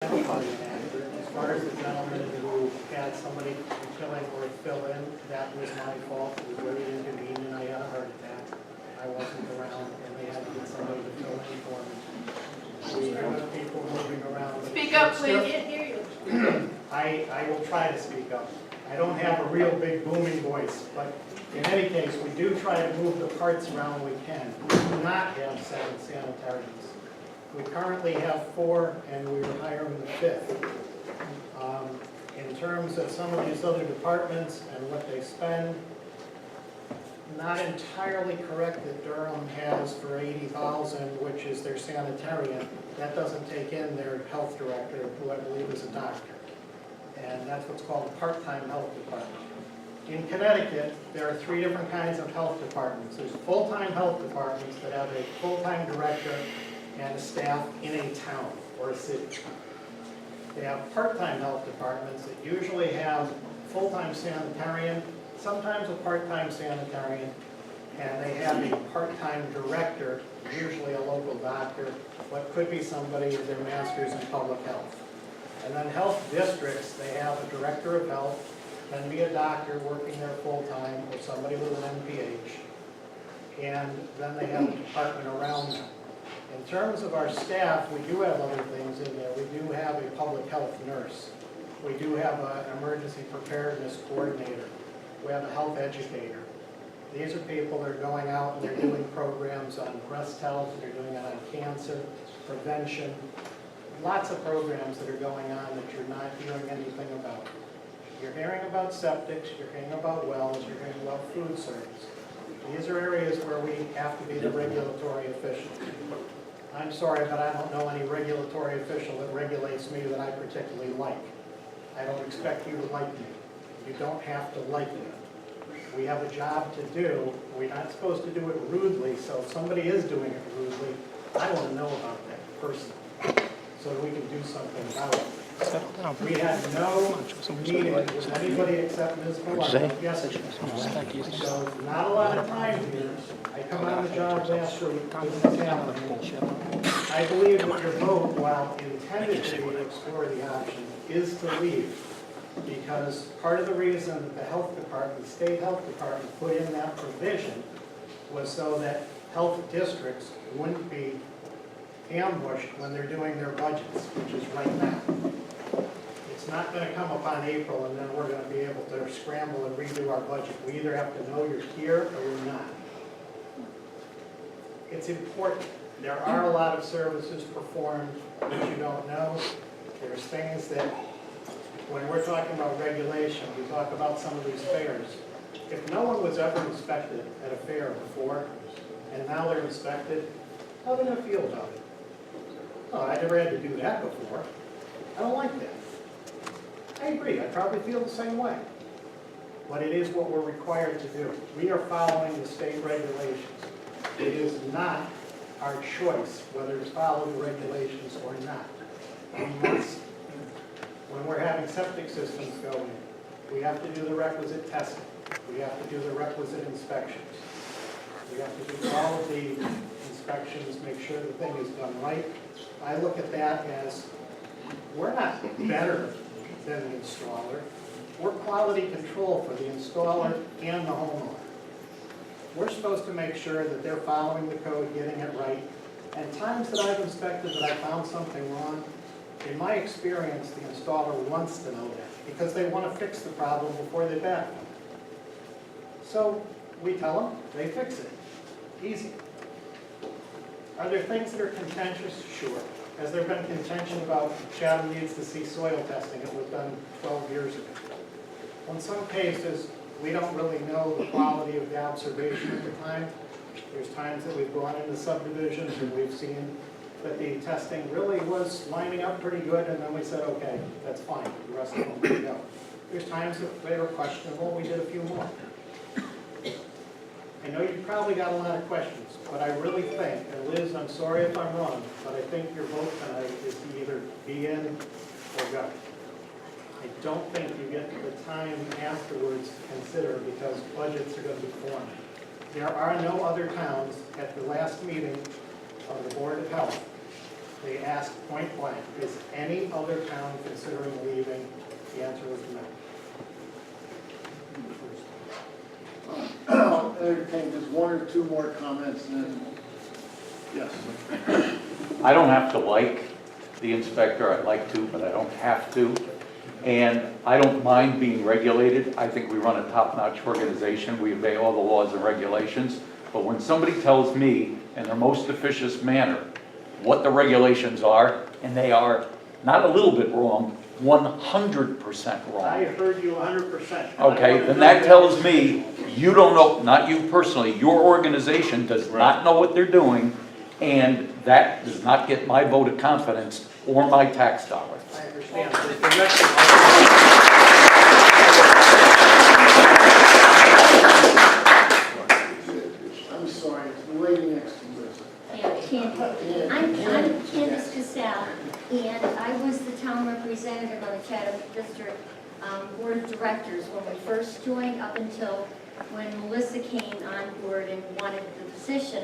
As far as the gentleman who had somebody killing or fill in, that was my fault. It was very inconvenient. I had a heart attack. I wasn't around, and they had to get somebody to fill in for me. We have people moving around. Speak up, please. I can't hear you. I will try to speak up. I don't have a real big booming voice, but in any case, we do try to move the parts around when we can. We do not have 7 sanitarians. We currently have 4, and we were hiring the 5th. In terms of some of these other departments and what they spend, not entirely correct that Durham has for $80,000, which is their sanitarian. That doesn't take in their health director, who I believe is a doctor. And that's what's called a part-time health department. In Connecticut, there are 3 different kinds of health departments. There's full-time health departments that have a full-time director and a staff in a town or a city. They have part-time health departments that usually have full-time sanitarian, sometimes a part-time sanitarian, and they have a part-time director, usually a local doctor, but could be somebody with their master's in public health. And then health districts, they have a director of health, can be a doctor working there full-time, or somebody with an MPH, and then they have a department around them. In terms of our staff, we do have other things in there. We do have a public health nurse. We do have an emergency preparedness coordinator. We have a health educator. These are people that are going out and they're doing programs on breast health, they're doing it on cancer, prevention, lots of programs that are going on that you're not hearing anything about. You're hearing about septics, you're hearing about wells, you're hearing about food service. These are areas where we have to be the regulatory official. I'm sorry, but I don't know any regulatory official that regulates me that I particularly like. I don't expect you to like me. You don't have to like me. We have a job to do. We're not supposed to do it rudely, so if somebody is doing it rudely, I want to know about that personally so that we can do something about it. We had no meeting with anybody except Ms. Malone yesterday. So not a lot of time here. I come on the job last week with the calendar. I believe that your vote, while intended to explore the option, is to leave. Because part of the reason that the health department, the state health department, put in that provision was so that health districts wouldn't be ambushed when they're doing their budgets, which is right now. It's not going to come upon April and then we're going to be able to scramble and redo our budget. We either have to know you're here or you're not. It's important. There are a lot of services performed that you don't know. There's things that, when we're talking about regulation, we talk about some of these fairs. If no one was ever inspected at a fair before, and now they're inspected, how are they going to feel about it? Oh, I never had to do that before. I don't like that. I agree, I probably feel the same way. But it is what we're required to do. We are following the state regulations. It is not our choice whether to follow the regulations or not. We must. When we're having septic systems go in, we have to do the requisite testing. We have to do the requisite inspections. We have to do all of the inspections, make sure the thing is done right. I look at that as, we're not better than the installer. We're quality control for the installer and the homeowner. We're supposed to make sure that they're following the code, getting it right. And times that I've inspected that I found something wrong, in my experience, the installer wants to know that because they want to fix the problem before they back them. So we tell them, they fix it. Easy. Are there things that are contentious? Sure. Has there been contention about Chatham needs to see soil testing? It was done 12 years ago. Well, in some cases, we don't really know the quality of the observation at the time. There's times that we've gone into subdivisions and we've seen that the testing really was lining up pretty good, and then we said, okay, that's fine, the rest of them can go. There's times that they were questionable, we did a few more. I know you probably got a lot of questions, but I really think, and Liz, I'm sorry if I'm wrong, but I think your vote tonight is to either be in or go. I don't think you get the time afterwards to consider because budgets are going to be formed. There are no other towns at the last meeting of the Board of Health They asked point blank, is any other town considering leaving? The answer was no. I'll entertain just one or two more comments and then, yes. I don't have to like the inspector, I'd like to, but I don't have to. And I don't mind being regulated. I think we run a top-notch organization. We obey all the laws and regulations. But when somebody tells me in their most officious manner what the regulations are, and they are not a little bit wrong, 100% wrong. I heard you 100%. Okay, then that tells me you don't know, not you personally, your organization does not know what they're doing, and that does not get my vote of confidence or my tax dollars. I understand. The direction- I'm sorry, it's the lady next to you. Yeah, Candy. I'm Candace Cassell, and I was the town representative on the Chatham District Board of Directors when we first joined, up until when Melissa came on board and wanted the position.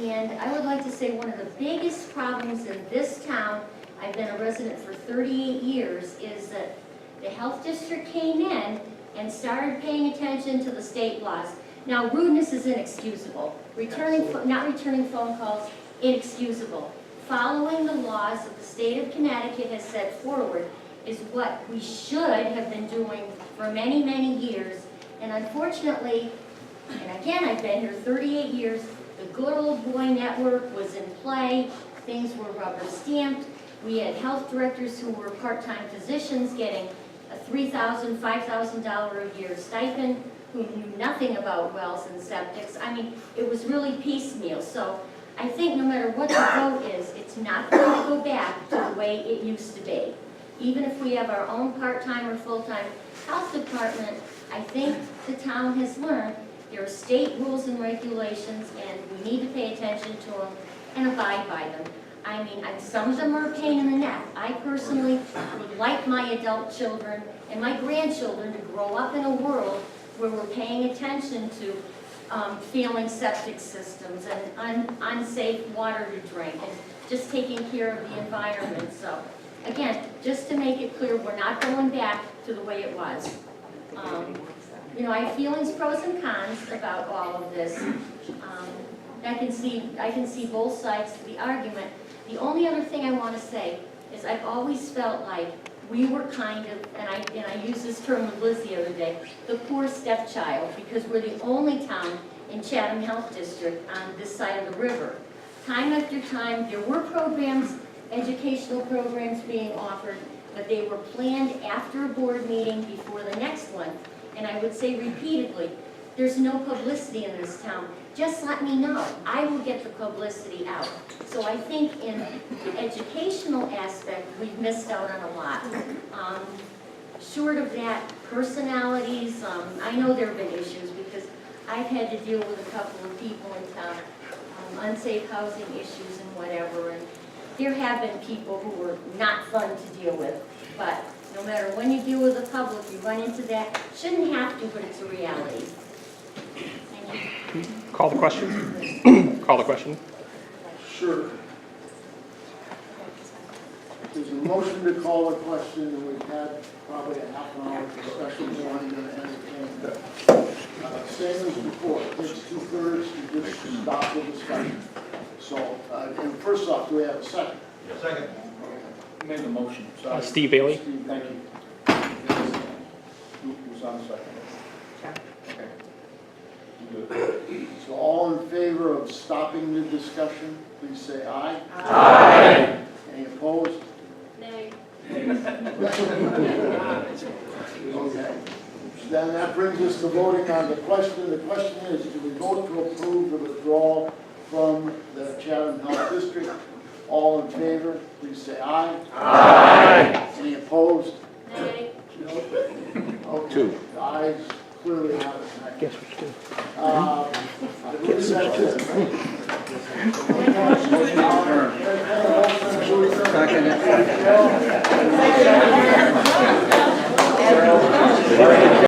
And I would like to say one of the biggest problems in this town, I've been a resident for 38 years, is that the health district came in and started paying attention to the state laws. Now, rudeness is inexcusable. Not returning phone calls, inexcusable. Following the laws that the state of Connecticut has set forward is what we should have been doing for many, many years. And unfortunately, and again, I've been here 38 years, the good old boy network was in play. Things were rubber stamped. We had health directors who were part-time physicians getting a $3,000, $5,000 a year stipend, who knew nothing about wells and septics. I mean, it was really piecemeal. So I think no matter what the vote is, it's not going to go back to the way it used to be. Even if we have our own part-time or full-time health department, I think the town has learned there are state rules and regulations, and we need to pay attention to them and abide by them. I mean, some of them are a pain in the neck. I personally would like my adult children and my grandchildren to grow up in a world where we're paying attention to failing septic systems and unsafe water to drink, and just taking care of the environment. So, again, just to make it clear, we're not going back to the way it was. You know, I have feelings, pros and cons about all of this. I can see both sides of the argument. The only other thing I want to say is I've always felt like we were kind of, and I used this term with Liz the other day, the poor stepchild, because we're the only town in Chatham Health District on this side of the river. Time after time, there were programs, educational programs being offered, but they were planned after a board meeting before the next one. And I would say repeatedly, there's no publicity in this town. Just let me know. I will get the publicity out. So I think in the educational aspect, we've missed out on a lot. Short of that, personalities, I know there have been issues because I've had to deal with a couple of people in town, unsafe housing issues and whatever. And there have been people who were not fun to deal with. But no matter when you deal with the public, you run into that. Shouldn't have to, but it's a reality. Call the question? Call the question? Sure. There's a motion to call a question, and we've had probably a half an hour discussion, so I'm going to entertain that. Same as before, it takes 2/3 to just stop the discussion. So, and first off, do we have a second? Second. Made the motion. Sorry. Steve Bailey. Steve, thank you. Who's on second? Okay. So all in favor of stopping the discussion, please say aye. Aye. Any opposed? Nay. Okay. Then that brings us to voting on the question. The question is, do we vote to approve the withdrawal from the Chatham Health District? All in favor, please say aye. Aye. Any opposed? Nay. Okay. Two. The ayes clearly have it. Guess we should do. I believe that's it. Second.